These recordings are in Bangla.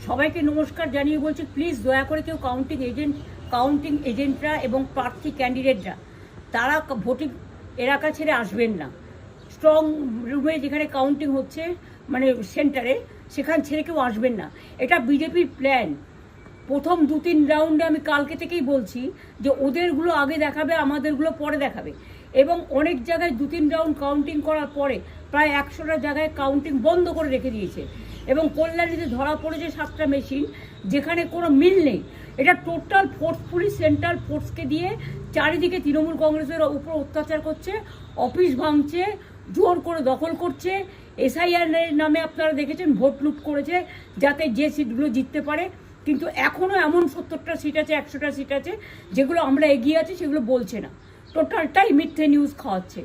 সবাইকে নমস্কার জানিয়ে বলছি, প্লিজ দয়া করে কেউ কাউন্টিং এজেন্টরা এবং প্রার্থী ক্যান্ডিডেটরা তারা ভোটিং এলাকা ছেড়ে আসবেন না। স্ট্রং রুমে যেখানে কাউন্টিং হচ্ছে, মানে সেন্টারে, সেখান ছেড়ে কেউ আসবেন না। এটা বিজেপির প্ল্যান। প্রথম 2-3 রাউন্ডে আমি কালকে থেকেই বলছি যে ওদেরগুলো আগে দেখাবে, আমাদেরগুলো পরে দেখাবে। এবং অনেক জায়গায় 2-3 রাউন্ড কাউন্টিং করার পরে প্রায় 100টা জায়গায় কাউন্টিং বন্ধ করে রেখে দিয়েছে। এবং কল্যাণীতে ধরা পড়েছে 7টা মেশিন, যেখানে কোনো মিল নেই। এটা টোটাল ফোর্সফুলি সেন্ট্রাল ফোর্সকে দিয়ে চারিদিকে তৃণমূল কংগ্রেসের উপর অত্যাচার করছে, অফিস ভাঙছে, জোর করে দখল করছে। এসআইআর নামে আপনারা দেখেছেন ভোট লুট করেছে যাতে যে সিটগুলো জিততে পারে। কিন্তু এখনও এমন 70টা সিট আছে, 100টা সিট আছে যেগুলো আমরা এগিয়ে আছি, সেগুলো বলছে না। টোটালটাই মিথ্যে নিউজ খাওয়াচ্ছে।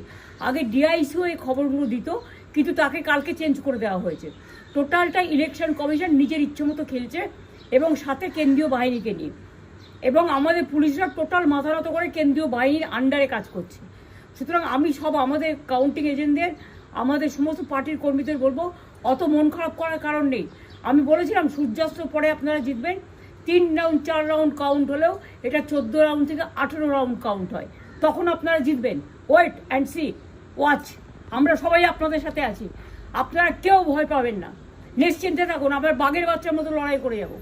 আগে ডিআইসিও এই খবরগুলো দিত, কিন্তু তাকে কালকে চেঞ্জ করে দেওয়া হয়েছে। টোটালটাই ইলেকশন কমিশন নিজের ইচ্ছে মতো খেলছে, এবং সাথে কেন্দ্রীয় বাহিনীকে নিয়ে। এবং আমাদের পুলিশরা টোটাল মাথা নত করে কেন্দ্রীয় বাহিনীর আন্ডারে কাজ করছে। সুতরাং আমি আমাদের কাউন্টিং এজেন্টদের, আমাদের সমস্ত পার্টির কর্মীদের বলবো, অত মন খারাপ করার কারণ নেই। আমি বলেছিলাম সূর্যাস্তের পরে আপনারা জিতবেন। 3 রাউন্ড 4 রাউন্ড কাউন্ট হলেও এটা 14 রাউন্ড থেকে 18 রাউন্ড কাউন্ট হয়, তখন আপনারা জিতবেন। Wait and see, watch. আমরা সবাই আপনাদের সাথে আছি, আপনারা কেউ ভয় পাবেন না, নিশ্চিন্তে থাকুন। আমরা বাঘের বাচ্চার মতো লড়াই করে যাব।